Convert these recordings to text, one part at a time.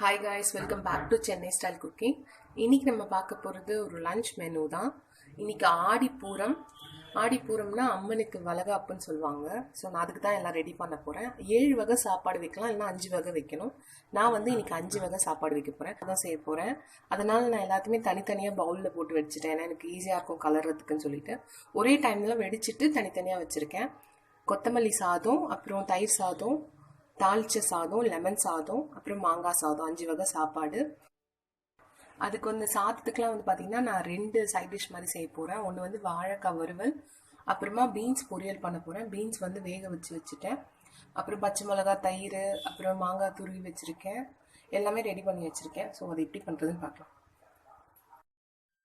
Hi guys, welcome back to Chennai style cooking. இன்னைக்கு நம்ம பார்க்க போறது ஒரு லஞ்ச் மெனு தான். இன்னைக்கு ஆடி பூரம். ஆடி பூரம்னா அம்மனுக்கு வளகாப்புன்னு சொல்லுவாங்க. ஸோ நான் அதுக்கு தான் எல்லாம் ரெடி பண்ண போறேன். 7 வகை சாப்பாடு வைக்கலாம், இல்லைன்னா 5 வகை வைக்கணும். நான் வந்து இன்னைக்கு 5 வகை சாப்பாடு வைக்க போறேன். அதான் செய்ய போறேன். அதனால நான் எல்லாத்தையுமே தனித்தனியாக பவுலில் போட்டு வச்சுட்டேன். ஏன்னா எனக்கு ஈஸியாக இருக்கும் கலர்றதுக்குன்னு சொல்லிட்டு ஒரே டைம்ல வெடிச்சிட்டு தனித்தனியாக வச்சிருக்கேன். கொத்தமல்லி சாதம், அப்புறம் தயிர் சாதம், தாளிச்ச சாதம், லெமன் சாதம், அப்புறம் மாங்காய் சாதம், 5 வகை சாப்பாடு. அதுக்கு வந்து சாதத்துக்குலாம் வந்து பார்த்தீங்கன்னா நான் 2 சைட் டிஷ் மாதிரி செய்ய போகிறேன். ஒன்று வந்து வாழைக்காய் வறுவல், அப்புறமா பீன்ஸ் பொரியல் பண்ண போகிறேன். பீன்ஸ் வந்து வேக வச்சுட்டேன். அப்புறம் பச்சை மிளகா, தயிர், அப்புறம் மாங்காய் துருவி வச்சுருக்கேன். எல்லாமே ரெடி பண்ணி வச்சுருக்கேன். ஸோ அது எப்படி பண்ணுறதுன்னு பார்க்கலாம்.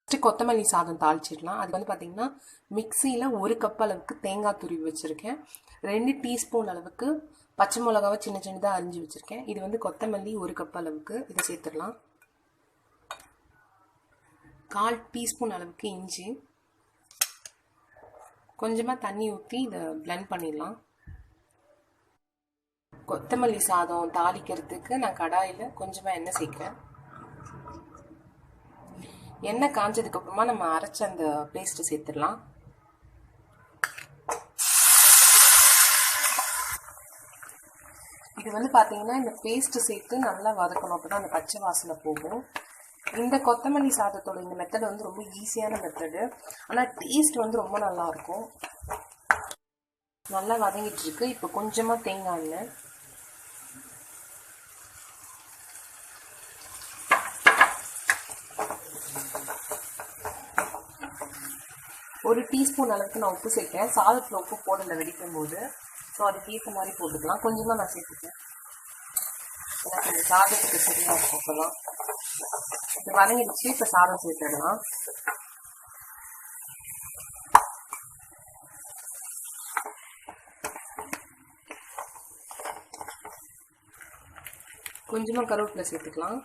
ஃபஸ்ட்டு கொத்தமல்லி சாதம் தாளிச்சிடலாம். அது வந்து பார்த்தீங்கன்னா மிக்சியில் 1 கப் அளவுக்கு தேங்காய் துருவி வச்சுருக்கேன். 2 டீஸ்பூன் அளவுக்கு பச்சை மிளகாவை சின்ன சின்னதாக அரிஞ்சு வச்சுருக்கேன். இது வந்து கொத்தமல்லி 1 கப் அளவுக்கு, இதை சேர்த்துடலாம். 1/4 டீஸ்பூன் அளவுக்கு இஞ்சி, கொஞ்சமாக தண்ணி ஊற்றி இதை பிளெண்ட் பண்ணிடலாம். கொத்தமல்லி சாதம் தாளிக்கிறதுக்கு நான் கடாயில் கொஞ்சமாக எண்ணெய் சேர்க்கிறேன். எண்ணெய் காஞ்சதுக்கு அப்புறமா நம்ம அரைச்ச அந்த பேஸ்ட்டு சேர்த்துடலாம். இது வந்து பார்த்தீங்கன்னா இந்த பேஸ்ட்டு சேர்த்து நல்லா வதக்கணும், அப்போ தான் அந்த பச்சை வாசனை போகும். இந்த கொத்தமல்லி சாதத்தோட இந்த மெத்தட் வந்து ரொம்ப ஈஸியான மெத்தடு, ஆனால் டேஸ்ட் வந்து ரொம்ப நல்லாயிருக்கும். நல்லா வதங்கிட்டு இருக்கு. இப்போ கொஞ்சமாக தேங்காய் எண்ணெய், ஒரு டீஸ்பூன் அளவுக்கு நான் உப்பு சேர்க்கிறேன். சாதத்தில் உப்பு போடலை வெடிக்கும் போது, ஸோ அதுக்கு ஏற்ற மாதிரி போட்டுக்கலாம். கொஞ்சமாக நான் சேர்த்துக்கேன், எனக்கு இந்த சாதத்துக்கு சரியாக இருக்கும். அப்போதான் இப்போ வதங்கிடுச்சு. இப்போ சாதம் சேர்த்துடலாம். கொஞ்சமாக கருவேப்பிலை சேர்த்துக்கலாம்.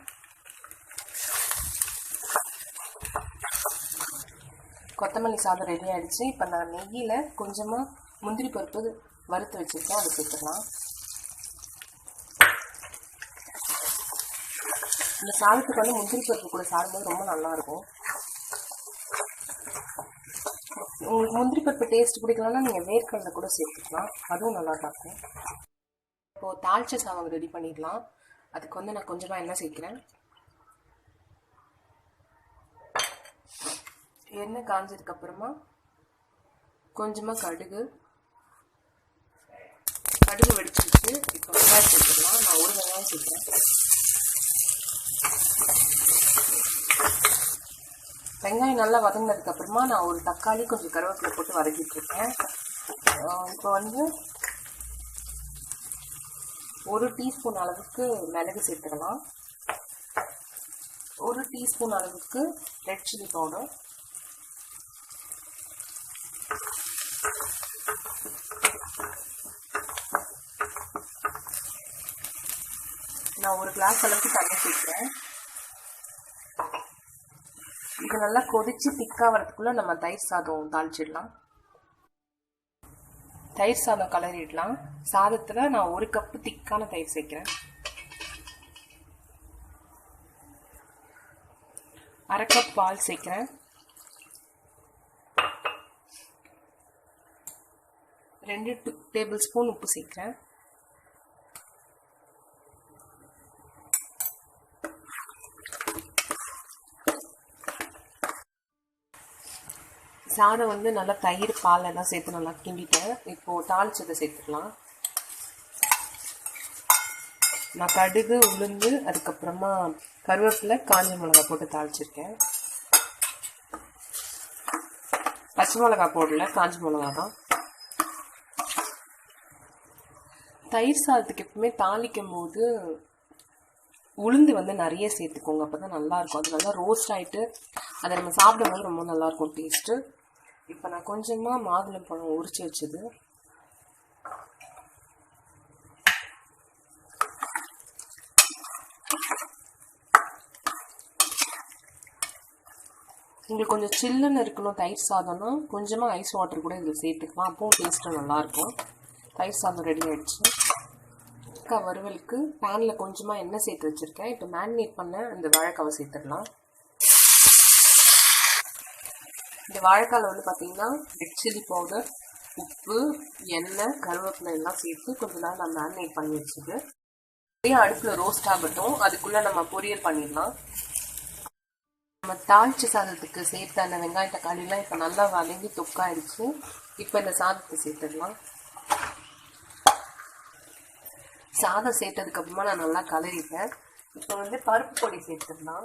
கொத்தமல்லி சாதம் ரெடி ஆகிடுச்சு. இப்போ நான் நெய்யில் கொஞ்சமாக முந்திரி பருப்பு வறுத்து வச்சுருக்கேன், அதை சேர்த்துக்கலாம். இந்த சாதத்துக்கு வந்து முந்திரி பருப்பு கூட சாப்பிடும்போது ரொம்ப நல்லாயிருக்கும். உங்களுக்கு முந்திரி பருப்பு டேஸ்ட் பிடிக்கலன்னா நீங்கள் வேர்க்கடலை கூட சேர்த்துக்கலாம், அதுவும் நல்லா இருக்கும். இப்போது தாளிச்ச சாதம் ரெடி பண்ணிடலாம். அதுக்கு வந்து நான் கொஞ்சமாக எண்ணெய் சேர்க்கிறேன். எண்ணெய் காஞ்சதுக்கப்புறமா கொஞ்சமாக கடுகு வெடிச்சிருச்சு. இப்போ வெங்காயம் சேர்த்துக்கலாம். நான் 1 வெங்காயம் சேர்க்கிறேன். வெங்காயம் நல்லா வதங்கினதுக்கப்புறமா நான் ஒரு தக்காளி கொஞ்சம் கருவேப்பிலை போட்டு வதக்கிட்டு இருக்கேன். இப்போ வந்து 1 டீஸ்பூன் அளவுக்கு மிளகு சேர்த்துக்கலாம். 1 டீஸ்பூன் அளவுக்கு ரெட் சில்லி பவுடர், நான் 1 கிளாஸ் அளவுக்கு தண்ணி சேர்க்கிறேன். இது நல்லா கொதிச்சு திக்கா வரதுக்குள்ள நம்ம தயிர் சாதம் தாளிச்சிடலாம். தயிர் சாதம் கலரிடலாம். சாதத்துல நான் 1 கப்பு திக்கான தயிர் சேர்க்கிறேன். 1/2 கப் பால் சேர்க்கிறேன். 2 டேபிள் ஸ்பூன் உப்பு சேர்க்கிறேன். சாதம் வந்து நல்லா தயிர் பால் எல்லாம் சேர்த்து நல்லா கிண்டிட்டேன். இப்போது தாளிச்சதை சேர்த்துக்கலாம். நான் கடுகு, உளுந்து, அதுக்கப்புறமா கருவேப்பிலை, காஞ்ச மிளகா போட்டு தாளிச்சிருக்கேன். பச்சை மிளகா போடல, காஞ்ச மிளகா தான். தயிர் சாதத்துக்கு எப்பவுமே தாளிக்கும் போது உளுந்து வந்து நிறைய சேர்த்துக்கோங்க, அப்போ தான் நல்லாயிருக்கும். அது நல்லா ரோஸ்ட் ஆகிட்டு அதை நம்ம சாப்பிடும்போது ரொம்ப நல்லாயிருக்கும் டேஸ்ட்டு. இப்போ நான் கொஞ்சமாக மாதுளம்பழம் உரிச்சு வச்சது, உங்களுக்கு கொஞ்சம் சில்லுன்னு இருக்கணும் தயிர் சாதம்னா கொஞ்சமாக ஐஸ் வாட்டர் கூட இதில் சேர்த்துக்கலாம், அப்போவும் டேஸ்ட்டு நல்லாயிருக்கும். தயிர் சாதம் ரெடி ஆகிடுச்சு. வாழைக்காய் வறுவலுக்கு பேனில் கொஞ்சமாக எண்ணெய் சேர்த்து வச்சுருக்கேன். இப்போ மேரினேட் பண்ண இந்த வாழைக்காவை சேர்த்துடலாம். இந்த வாழைக்காயில் வந்து பார்த்திங்கன்னா ரெட் சில்லி பவுடர், உப்பு, எண்ணெய், கருவேப்பிலை எல்லாம் சேர்த்து கொஞ்சம் நேரம் நான் மேரினேட் பண்ணி வச்சுட்டு அப்படியே அடுப்பில் ரோஸ்ட் ஆகட்டும். அதுக்குள்ளே நம்ம பொரியல் பண்ணிடலாம். நம்ம தாளிச்ச சாதத்துக்கு சேர்த்த அந்த வெங்காய தக்காளிலாம் இப்போ நல்லா வதங்கி தொக்காயிடுச்சு. இப்போ இந்த சாதத்தை சேர்த்துடலாம். சாதம் சேர்த்ததுக்கப்புறமா நான் நல்லா கலரிட்டேன். இப்போ வந்து பருப்பு பொடி சேர்த்துடலாம்.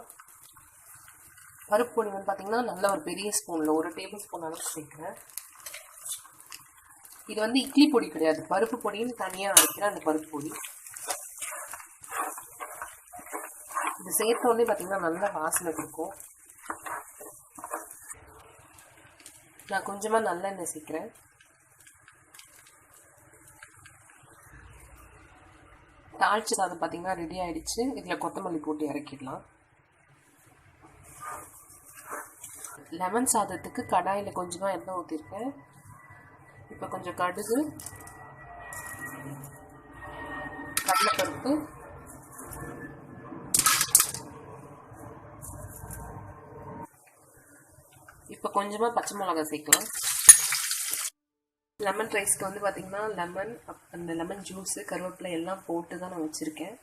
பருப்பு பொடி வந்து பார்த்திங்கன்னா நல்ல ஒரு பெரிய ஸ்பூனில் 1 டேபிள் ஸ்பூன் அளவுக்கு சேர்க்குறேன். இது வந்து இட்லி பொடி கிடையாது, பருப்பு பொடின்னு தனியாக அரைக்கிறேன். அந்த பருப்பு பொடி இது சேர்த்த உடனே பார்த்திங்கன்னா நல்ல வாசனை கொடுக்கும். நான் கொஞ்சமாக நல்லெண்ணெய் சேர்க்குறேன். தாளிச்ச சாதம் பார்த்திங்கன்னா ரெடி ஆகிடுச்சு. இதில் கொத்தமல்லி போட்டு இறக்கிடலாம். லெமன் சாதத்துக்கு கடாயில் கொஞ்சமாக எண்ணெய் ஊற்றிருக்கேன். இப்போ கொஞ்சம் கடுகு, கடலைப்பருப்பு, இப்போ கொஞ்சமாக பச்சை மிளகாய் சேர்க்கலாம். லெமன் ரைஸ்க்கு வந்து பார்த்திங்கன்னா அந்த லெமன் ஜூஸு, கருவேப்பிலை எல்லாம் போட்டு தான் நான் வச்சுருக்கேன்.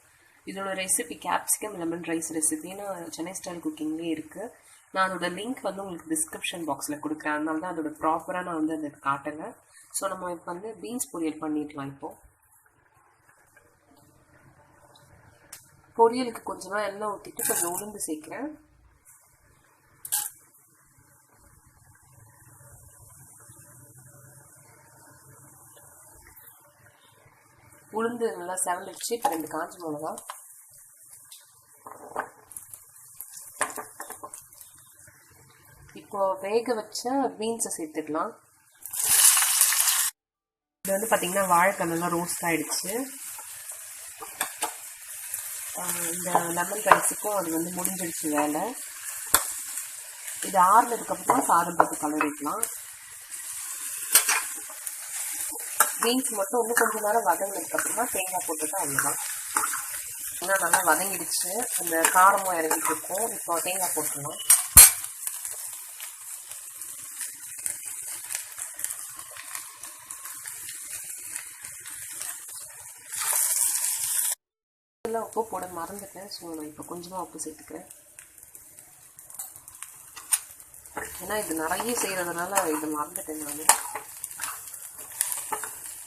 இதோட ரெசிபி கேப்சிகம் லெமன் ரைஸ் ரெசிபின்னு சென்னை ஸ்டைல் குக்கிங்லேயே இருக்குது. நான் அதோட லிங்க் வந்து உங்களுக்கு டிஸ்கிரிப்ஷன் பாக்ஸில் கொடுக்குறேன். அதனால தான் அதோட ப்ராப்பராக நான் வந்து அதை காட்டலை. ஸோ நம்ம இப்போ வந்து பீன்ஸ் பொரியல் பண்ணிடலாம். இப்போது பொரியலுக்கு கொஞ்சமாக எண்ணெய் ஊற்றிட்டு கொஞ்சம் உளுந்து சேர்க்குறேன். உளுந்து நல்லா செவந்துடுச்சு. இப்போ 2 காஞ்ச மிளகா, இப்போ வேக வச்ச பீன்ஸை சேர்த்துடலாம். இது வந்து பார்த்திங்கன்னா வாழைக்காய் நல்லா ரோஸ்ட் ஆகிடுச்சு. இந்த லெமன் ரைஸுக்கும் அது வந்து முடிஞ்சிடுச்சு வேலை. இது ஆறுனதுக்கப்புறம் சாதம் போட்டு கலரிக்கலாம். பீன்ஸ் மட்டும் இன்னும் கொஞ்சம் நேரம் வதங்கினதுக்கப்புறமா தேங்காய் போட்டுட்டு அவ்வளோதான். இன்னும் நல்லா வதங்கிடுச்சு. அந்த காரமும் இறங்கிட்டு இருக்கும். இப்போ தேங்காய் போட்டுடலாம். எல்லாம் உப்பு போட மறந்துட்டேன். ஸோ நான் இப்போ கொஞ்சமாக உப்பு சேர்த்துக்கிறேன். ஏன்னா இது நிறைய செய்கிறதுனால இது மறந்துட்டேன் நான்.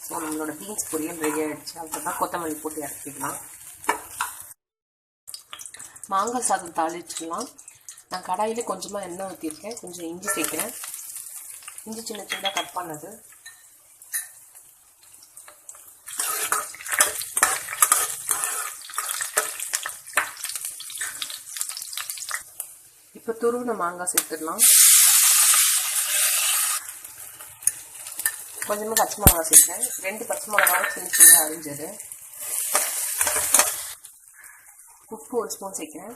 ஸோ நம்மளோட பீன்ஸ் பொரியல் ரெடி ஆகிடுச்சு. அதுக்கப்புறம் கொத்தமல்லி போட்டு இறக்கிக்கலாம். மாங்காய் சாதம் தாளிச்சிடலாம். நான் கடாயிலே கொஞ்சமாக எண்ணெய் ஊற்றிருக்கேன். கொஞ்சம் இஞ்சி சேர்க்குறேன். இஞ்சி சின்ன சின்னதாக கட் பண்ணது. இப்போ துருவின மாங்காய் சேர்த்துடலாம். கொஞ்சமாக பச்சை மிளகாய் சேர்க்குறேன். 2 பச்சை மிளகாய் சின்ன சின்ன அரிஞ்சது. உப்பு 1 ஸ்பூன் சேர்க்குறேன்.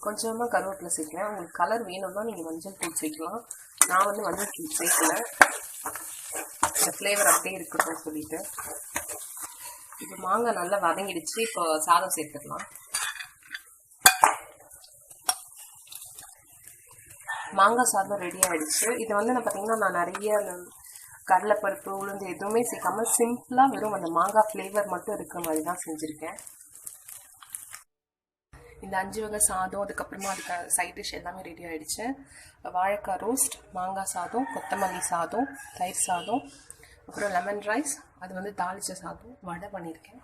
கொஞ்சமாக கருவேப்பிலை சேர்க்குறேன். உங்களுக்கு கலர் வேணும்னா நீங்கள் மஞ்சள் தூள் சேர்க்கலாம். நான் வந்து மஞ்சள் தூள் சேர்க்கல. இந்த ஃப்ளேவர் அப்படியே இருக்கட்டும் சொல்லிட்டு. இப்போ மாங்காய் நல்லா வதங்கிடுச்சு. இப்போ சாதம் சேர்த்துக்கலாம். மாங்காய் சாதம் ரெடி ஆகிடுச்சு. இதை வந்து நான் பார்த்திங்கன்னா நான் நிறைய கடலைப்பருப்பு, உளுந்து எதுவுமே சேர்க்காமல் சிம்பிளாக வெறும் அந்த மாங்காய் ஃப்ளேவர் மட்டும் இருக்கிற மாதிரி தான் செஞ்சுருக்கேன். இந்த 5 வகை சாதம், அதுக்கப்புறமா அதுக்கு சைட் டிஷ் எல்லாமே ரெடி ஆகிடுச்சு. வாழைக்காய் ரோஸ்ட், மாங்காய் சாதம், கொத்தமல்லி சாதம், தயிர் சாதம், அப்புறம் லெமன் ரைஸ், அது வந்து தாளிச்ச சாதம், வடை பண்ணியிருக்கேன்.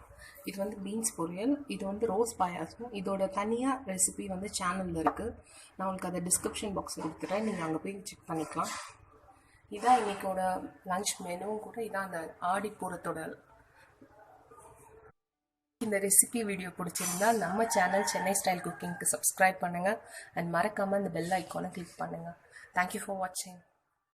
இது வந்து பீன்ஸ் பொரியல், இது வந்து ரோஸ் பாயாசம். இதோட தனியாக ரெசிபி வந்து சேனலில் இருக்குது. நான் உங்களுக்கு அதை டிஸ்கிரிப்ஷன் பாக்ஸில் கொடுத்துட்டேன். நீங்கள் அங்கே போய் செக் பண்ணிக்கலாம். இதான் இன்றைக்கோட லஞ்ச் மெனுவும் கூட. இதான் அந்த ஆடி பூரத்தோட. இந்த ரெசிபி வீடியோ பிடிச்சிருந்தா நம்ம சேனல் சென்னை ஸ்டைல் குக்கிங்க்கு சப்ஸ்கிரைப் பண்ணுங்கள். அண்ட் மறக்காமல் இந்த பெல் ஐக்கானை கிளிக் பண்ணுங்கள். தேங்க்யூ ஃபார் வாட்சிங்.